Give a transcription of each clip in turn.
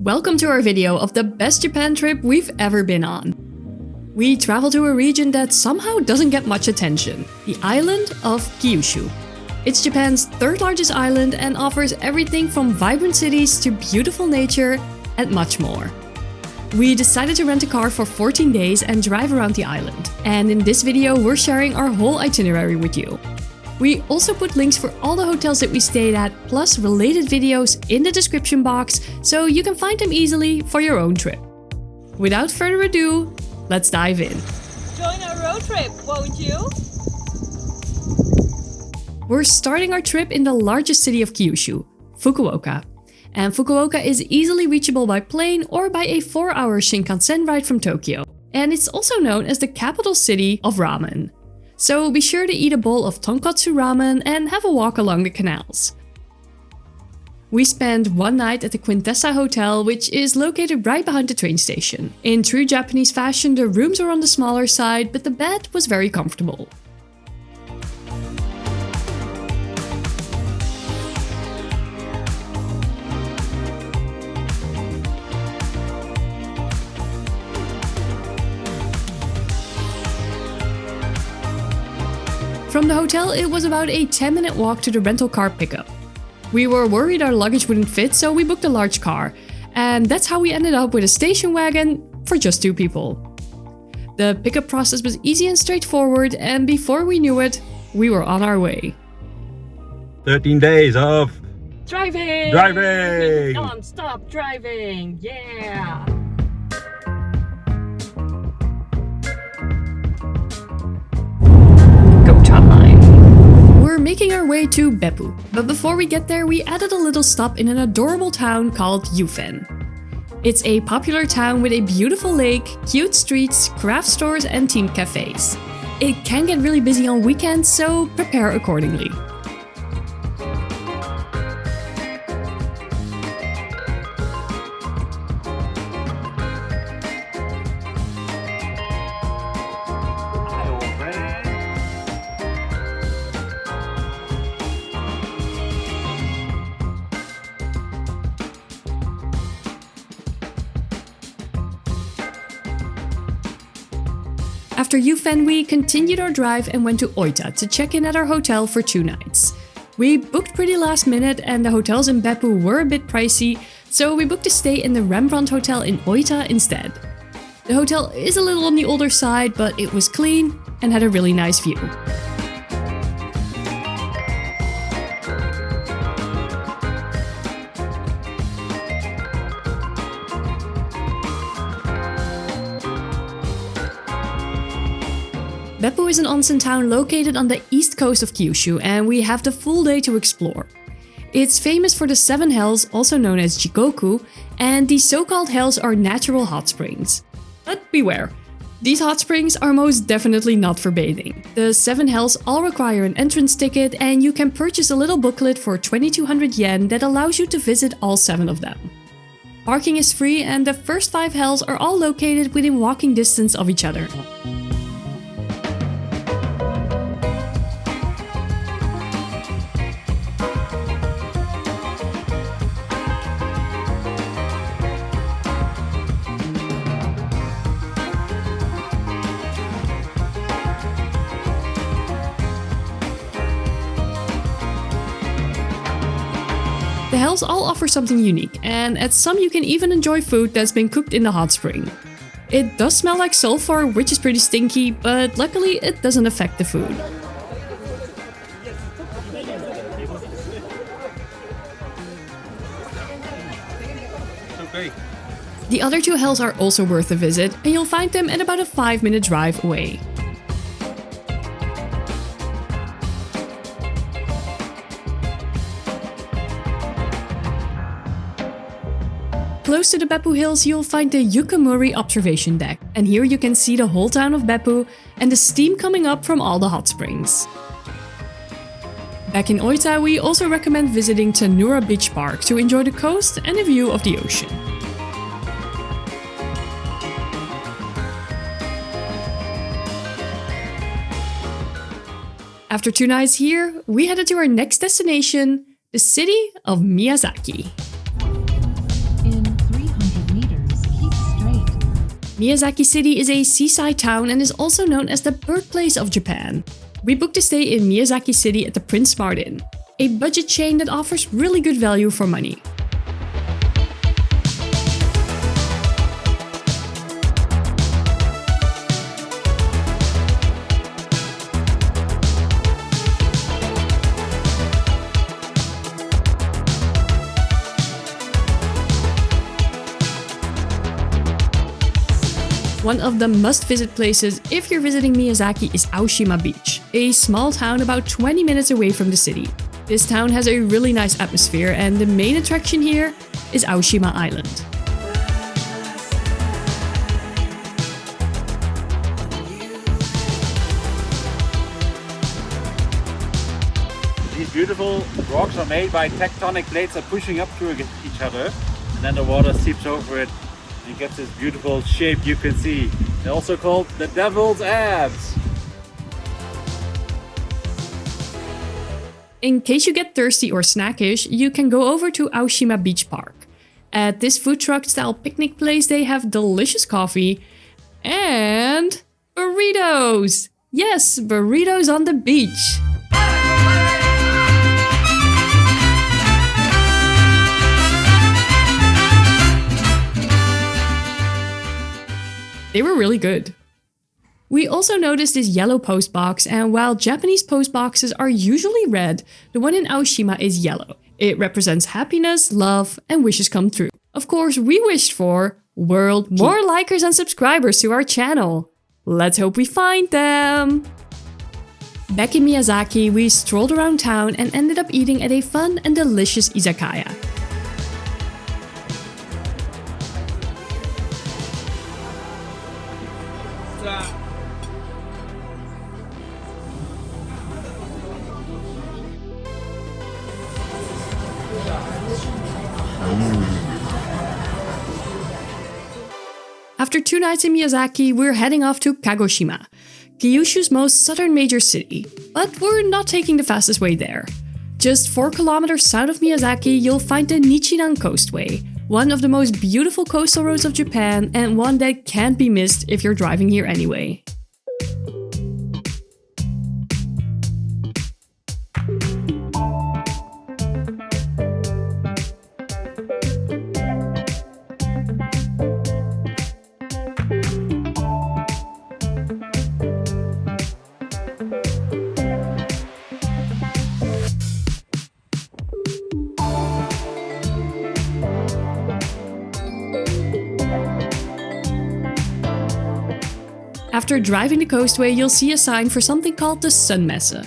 Welcome to our video of the best Japan trip we've ever been on. We travel to a region that somehow doesn't get much attention, the island of Kyushu. It's Japan's third largest island and offers everything from vibrant cities to beautiful nature and much more. We decided to rent a car for 14 days and drive around the island. And in this video we're sharing our whole itinerary with you. We also put links for all the hotels that we stayed at, plus related videos in the description box, so you can find them easily for your own trip. Without further ado, let's dive in. Join our road trip, won't you? We're starting our trip in the largest city of Kyushu, Fukuoka. And Fukuoka is easily reachable by plane or by a 4-hour Shinkansen ride from Tokyo. And it's also known as the capital city of ramen. So be sure to eat a bowl of tonkotsu ramen and have a walk along the canals. We spent one night at the Quintessa Hotel, which is located right behind the train station. In true Japanese fashion, the rooms were on the smaller side, but the bed was very comfortable. From the hotel, it was about a 10-minute walk to the rental car pickup. We were worried our luggage wouldn't fit, so we booked a large car. And that's how we ended up with a station wagon for just 2 people. The pickup process was easy and straightforward, and before we knew it, we were on our way. 13 days of Driving! Non-stop driving! Yeah! We're making our way to Beppu, but before we get there we added a little stop in an adorable town called Yufuin. It's a popular town with a beautiful lake, cute streets, craft stores and themed cafes. It can get really busy on weekends, so prepare accordingly. After Yufuin, we continued our drive and went to Oita to check in at our hotel for 2 nights. We booked pretty last minute and the hotels in Beppu were a bit pricey, so we booked a stay in the Rembrandt Hotel in Oita instead. The hotel is a little on the older side, but it was clean and had a really nice view. Beppu is an onsen town located on the east coast of Kyushu, and we have the full day to explore. It's famous for the 7 hells, also known as Jikoku, and these so-called hells are natural hot springs. But beware, these hot springs are most definitely not for bathing. The 7 hells all require an entrance ticket, and you can purchase a little booklet for 2200 yen that allows you to visit all 7 of them. Parking is free, and the first 5 hells are all located within walking distance of each other. The hells all offer something unique, and at some you can even enjoy food that's been cooked in the hot spring. It does smell like sulfur, which is pretty stinky, but luckily it doesn't affect the food. okay. The other 2 hells are also worth a visit, and you'll find them at about a 5-minute drive away. Close to the Beppu Hills, you'll find the Yukamuri observation deck, and here you can see the whole town of Beppu and the steam coming up from all the hot springs. Back in Oita, we also recommend visiting Tanura Beach Park to enjoy the coast and a view of the ocean. After 2 nights here, we headed to our next destination, the city of Miyazaki. In 300 Miyazaki City is a seaside town and is also known as the birthplace of Japan. We booked a stay in Miyazaki City at the Prince Smart Inn, a budget chain that offers really good value for money. One of the must-visit places if you're visiting Miyazaki is Aoshima Beach, a small town about 20 minutes away from the city. This town has a really nice atmosphere and the main attraction here is Aoshima Island. These beautiful rocks are made by tectonic plates that are pushing up to each other, and then the water seeps over it and gets this beautiful shape you can see. They're also called the Devil's Abs. In case you get thirsty or snackish, you can go over to Aoshima Beach Park. At this food truck style picnic place they have delicious coffee and burritos! Yes, burritos on the beach! They were really good. We also noticed this yellow post box, and while Japanese post boxes are usually red, the one in Aoshima is yellow. It represents happiness, love, and wishes come true. Of course, we wished for more likers and subscribers to our channel. Let's hope we find them! Back in Miyazaki, we strolled around town and ended up eating at a fun and delicious izakaya. After 2 nights in Miyazaki, we're heading off to Kagoshima, Kyushu's most southern major city. But we're not taking the fastest way there. Just 4 kilometers south of Miyazaki, you'll find the Nichinan Coastway, one of the most beautiful coastal roads of Japan and one that can't be missed if you're driving here anyway. After driving the coastway, you'll see a sign for something called the Sun Messe.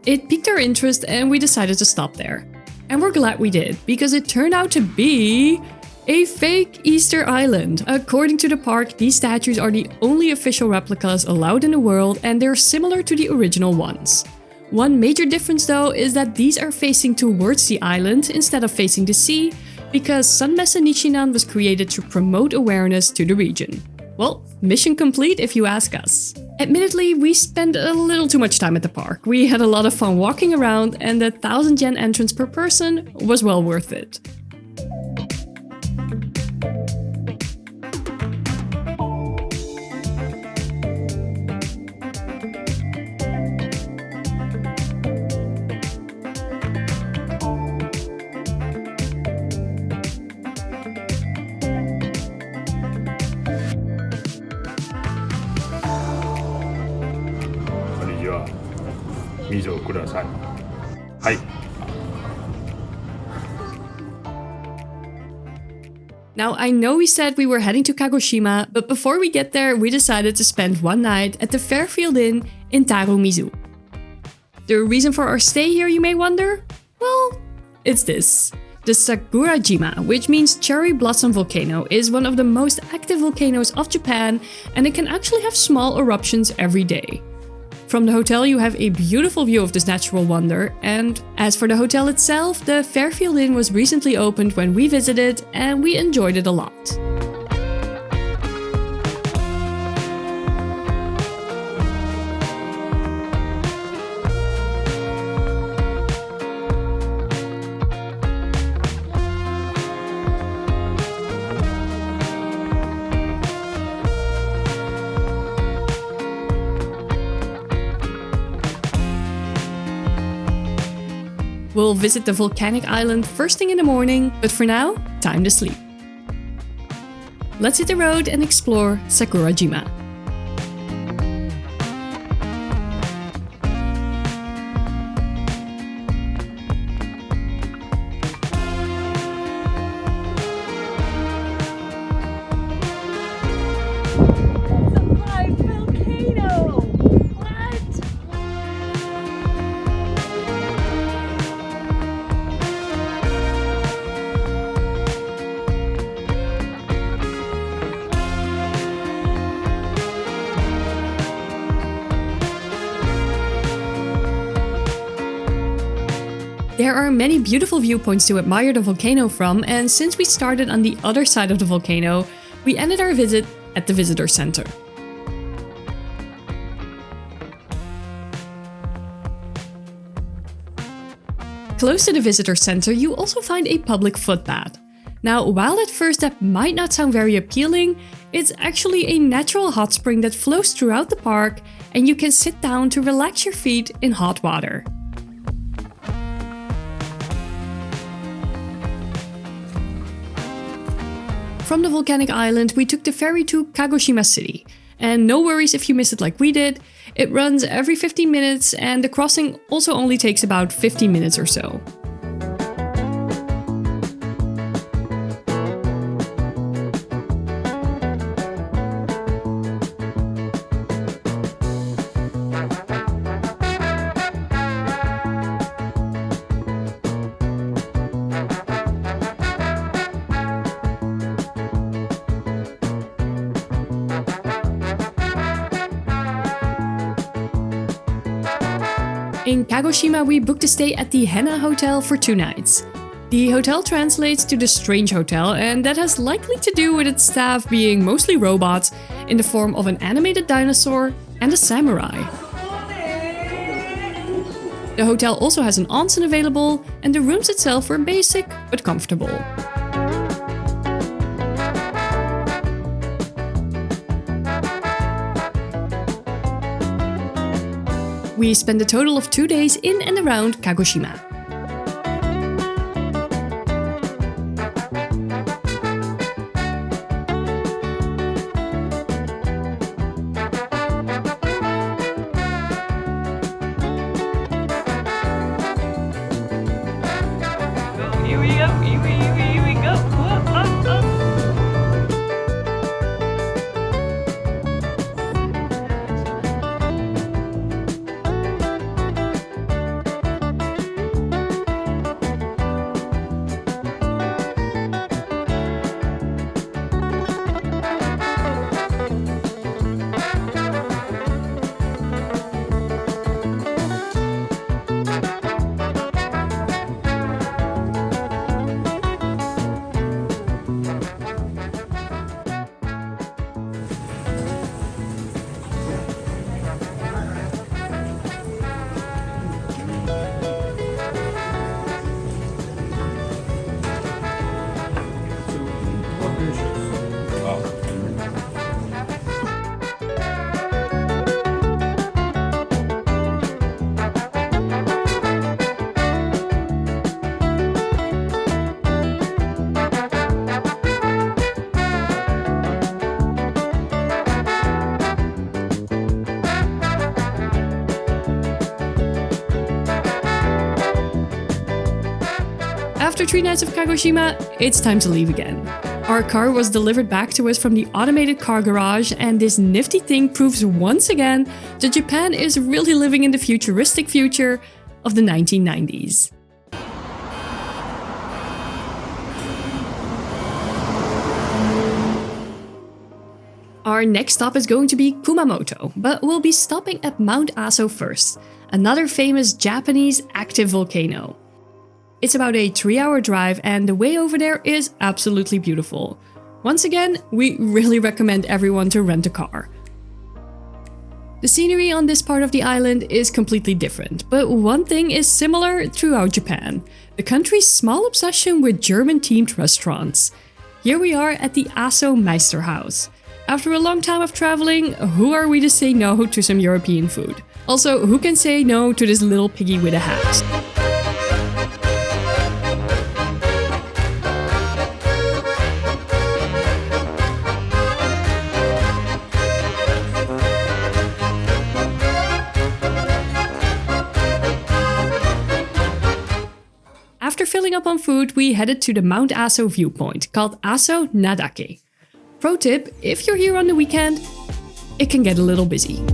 It piqued our interest and we decided to stop there. And we're glad we did, because it turned out to be a fake Easter island. According to the park, these statues are the only official replicas allowed in the world and they're similar to the original ones. One major difference though is that these are facing towards the island instead of facing the sea, because Sun Messe Nichinan was created to promote awareness to the region. Well, mission complete if you ask us. Admittedly, we spent a little too much time at the park. We had a lot of fun walking around and the 1,000 yen entrance per person was well worth it. Now, I know we said we were heading to Kagoshima, but before we get there, we decided to spend one night at the Fairfield Inn in Tarumizu. The reason for our stay here, you may wonder? Well, it's this. The Sakurajima, which means cherry blossom volcano, is one of the most active volcanoes of Japan, and it can actually have small eruptions every day. From the hotel you have a beautiful view of this natural wonder, and as for the hotel itself, the Fairfield Inn was recently opened when we visited and we enjoyed it a lot. We'll visit the volcanic island first thing in the morning, but for now, time to sleep. Let's hit the road and explore Sakurajima. There are many beautiful viewpoints to admire the volcano from, and since we started on the other side of the volcano, we ended our visit at the visitor center. Close to the visitor center, you also find a public footpath. Now, while at first that might not sound very appealing, it's actually a natural hot spring that flows throughout the park, and you can sit down to relax your feet in hot water. From the volcanic island, we took the ferry to Kagoshima city. And no worries if you miss it like we did, it runs every 15 minutes and the crossing also only takes about 15 minutes or so. In Kagoshima, we booked a stay at the Henna Hotel for 2 nights. The hotel translates to the Strange Hotel, and that has likely to do with its staff being mostly robots in the form of an animated dinosaur and a samurai. The hotel also has an onsen available, and the rooms itself were basic but comfortable. We spent a total of 2 days in and around Kagoshima. Here we go, here we go. After 3 nights of Kagoshima, it's time to leave again. Our car was delivered back to us from the automated car garage, and this nifty thing proves once again that Japan is really living in the futuristic future of the 1990s. Our next stop is going to be Kumamoto, but we'll be stopping at Mount Aso first, another famous Japanese active volcano. It's about a 3-hour drive, and the way over there is absolutely beautiful. Once again, we really recommend everyone to rent a car. The scenery on this part of the island is completely different, but one thing is similar throughout Japan: the country's small obsession with German-themed restaurants. Here we are at the Aso Meisterhaus. After a long time of traveling, who are we to say no to some European food? Also, who can say no to this little piggy with a hat? up on food, we headed to the Mount Aso viewpoint, called Aso Nadake. Pro tip, if you're here on the weekend, it can get a little busy.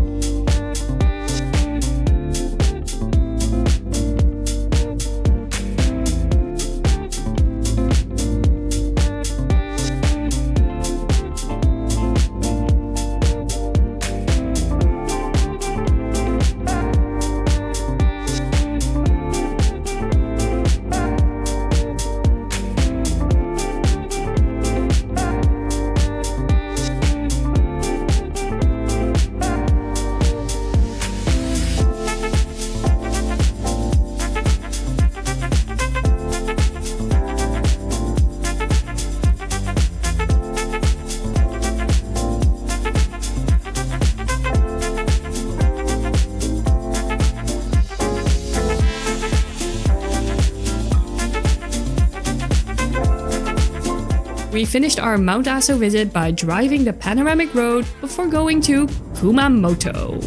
We finished our Mount Aso visit by driving the panoramic road before going to Kumamoto.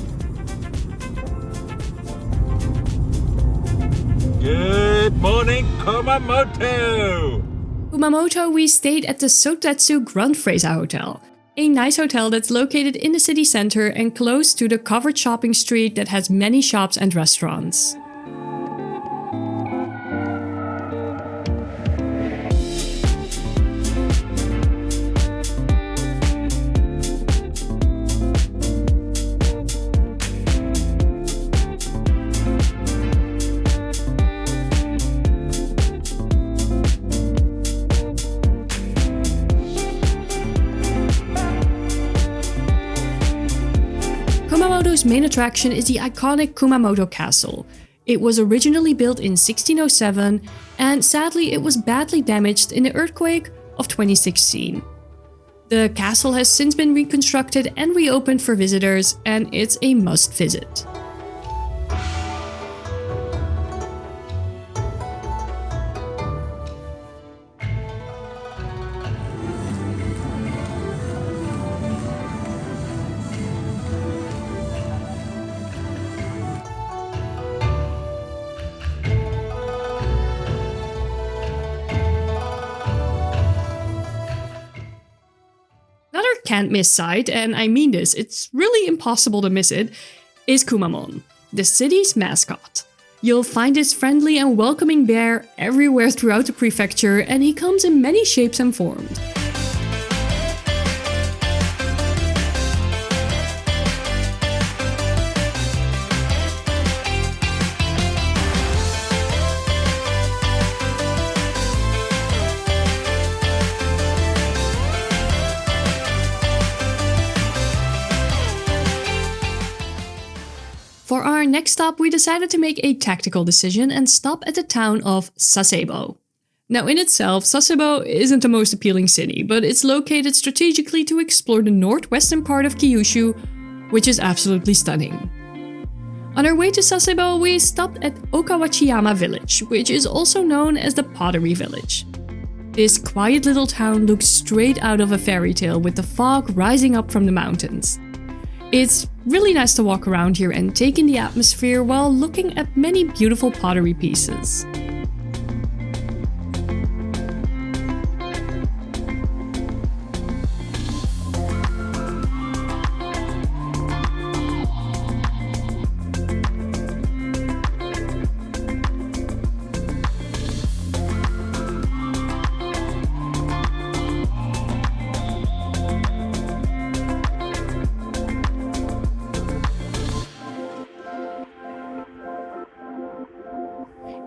Good morning, Kumamoto! Kumamoto, we stayed at the Sotetsu Grand Freza Hotel, a nice hotel that's located in the city center and close to the covered shopping street that has many shops and restaurants. Kumamoto's main attraction is the iconic Kumamoto Castle. It was originally built in 1607 and sadly it was badly damaged in the earthquake of 2016. The castle has since been reconstructed and reopened for visitors and it's a must visit. Can't miss sight, and I mean this, it's really impossible to miss it, is Kumamon, the city's mascot. You'll find this friendly and welcoming bear everywhere throughout the prefecture, and he comes in many shapes and forms. For our next stop, we decided to make a tactical decision and stop at the town of Sasebo. Now in itself, Sasebo isn't the most appealing city, but it's located strategically to explore the northwestern part of Kyushu, which is absolutely stunning. On our way to Sasebo, we stopped at Okawachiyama village, which is also known as the Pottery Village. This quiet little town looks straight out of a fairy tale with the fog rising up from the mountains. It's really nice to walk around here and take in the atmosphere while looking at many beautiful pottery pieces.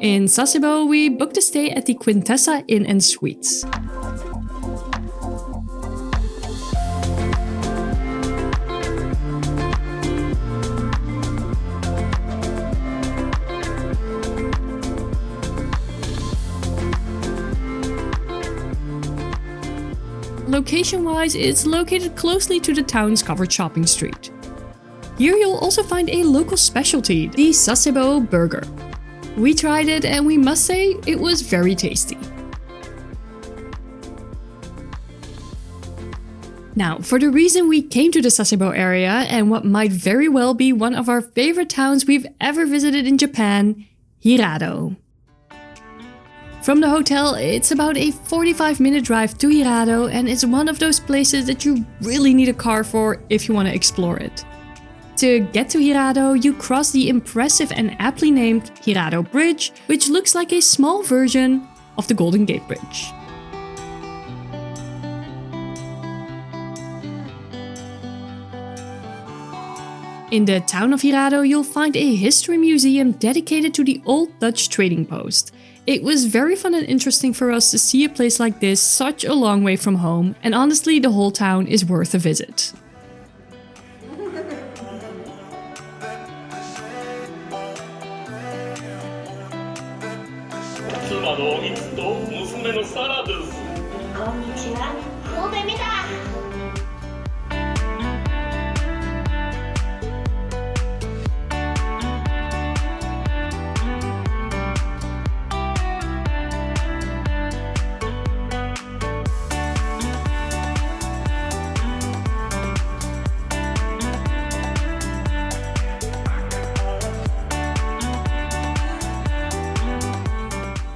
In Sasebo, we booked a stay at the Quintessa Inn and Suites. Location-wise, it's located closely to the town's covered shopping street. Here you'll also find a local specialty, the Sasebo burger. We tried it and we must say it was very tasty. Now, for the reason we came to the Sasebo area and what might very well be one of our favorite towns we've ever visited in Japan, Hirado. From the hotel, it's about a 45-minute drive to Hirado, and it's one of those places that you really need a car for if you want to explore it. To get to Hirado, you cross the impressive and aptly named Hirado Bridge, which looks like a small version of the Golden Gate Bridge. In the town of Hirado, you'll find a history museum dedicated to the old Dutch trading post. It was very fun and interesting for us to see a place like this such a long way from home, and honestly the whole town is worth a visit.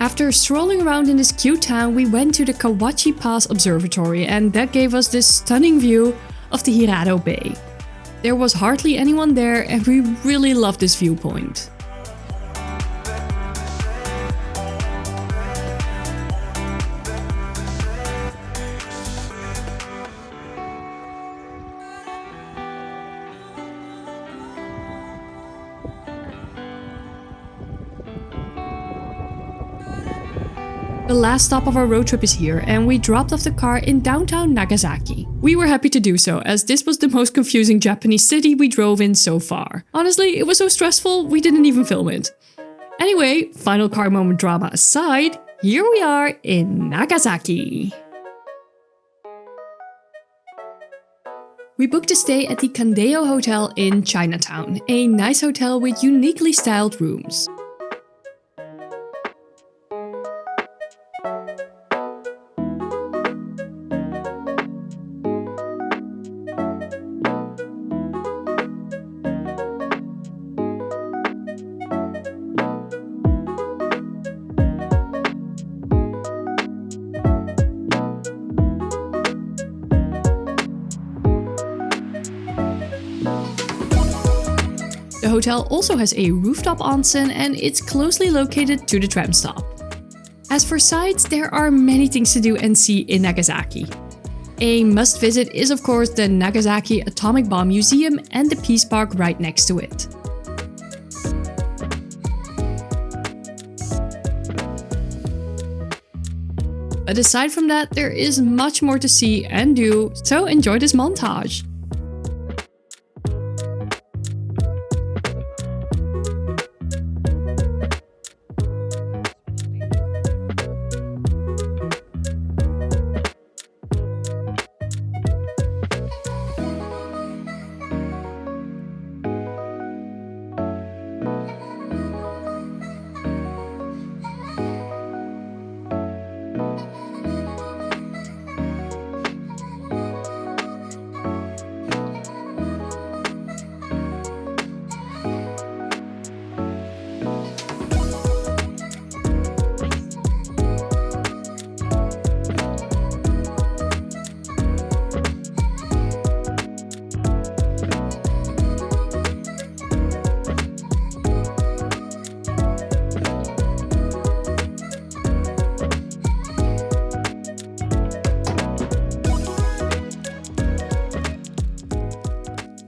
After strolling around in this cute town, we went to the Kawachi Pass Observatory, and that gave us this stunning view of the Hirado Bay. There was hardly anyone there, and we really loved this viewpoint. The last stop of our road trip is here, and we dropped off the car in downtown Nagasaki. We were happy to do so, as this was the most confusing Japanese city we drove in so far. Honestly, it was so stressful, we didn't even film it. Anyway, final car moment drama aside, here we are in Nagasaki. We booked a stay at the Kandeo Hotel in Chinatown, a nice hotel with uniquely styled rooms. The hotel also has a rooftop onsen, and it's closely located to the tram stop. As for sights, there are many things to do and see in Nagasaki. A must visit is of course the Nagasaki Atomic Bomb Museum and the Peace Park right next to it. But aside from that, there is much more to see and do, so enjoy this montage.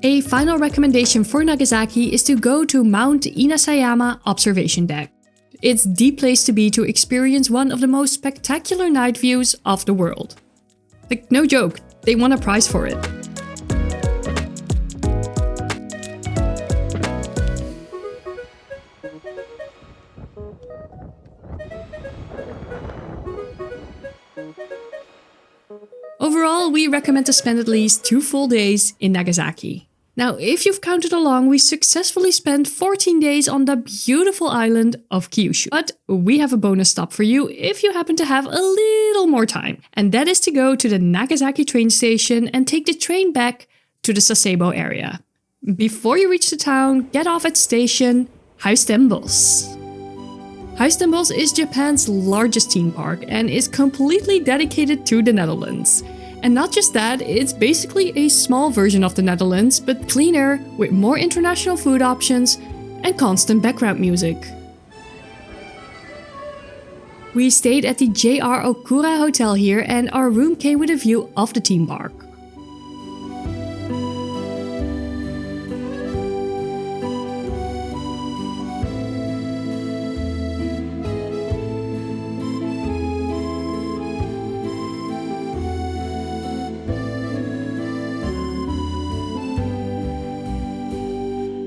A final recommendation for Nagasaki is to go to Mount Inasayama Observation Deck. It's the place to be to experience one of the most spectacular night views of the world. Like, no joke, they won a prize for it. Overall, we recommend to spend at least 2 full days in Nagasaki. Now, if you've counted along, we successfully spent 14 days on the beautiful island of Kyushu. But we have a bonus stop for you if you happen to have a little more time. And that is to go to the Nagasaki train station and take the train back to the Sasebo area. Before you reach the town, get off at station Huis. Huis is Japan's largest theme park and is completely dedicated to the Netherlands. And not just that, it's basically a small version of the Netherlands, but cleaner, with more international food options and constant background music. We stayed at the JR Okura Hotel here and our room came with a view of the theme park.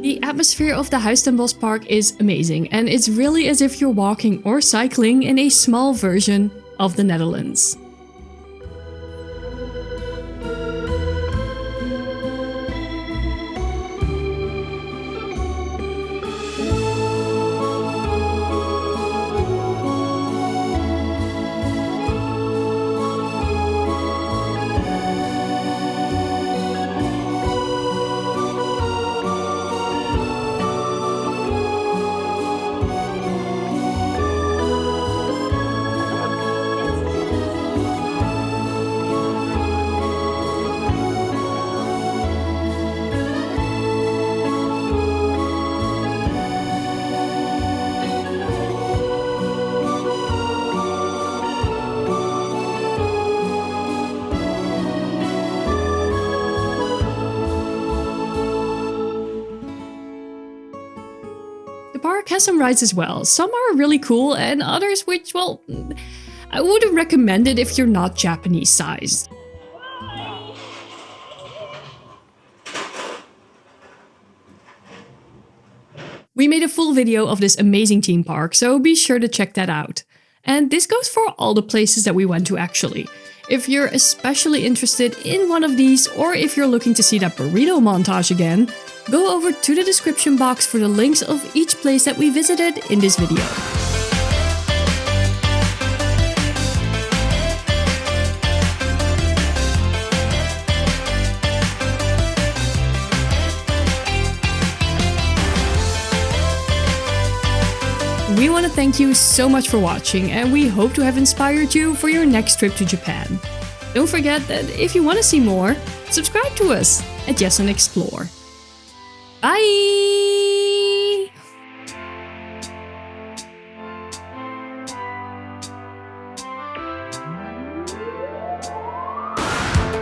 The atmosphere of the Huis Park is amazing, and it's really as if you're walking or cycling in a small version of the Netherlands. The park has some rides as well. Some are really cool and others which, well, I wouldn't recommend it if you're not Japanese sized. We made a full video of this amazing theme park, so be sure to check that out. And this goes for all the places that we went to actually. If you're especially interested in one of these, or if you're looking to see that burrito montage again, go over to the description box for the links of each place that we visited in this video. We want to thank you so much for watching, and we hope to have inspired you for your next trip to Japan. Don't forget that if you want to see more, subscribe to us at Yes and Explore. Bye!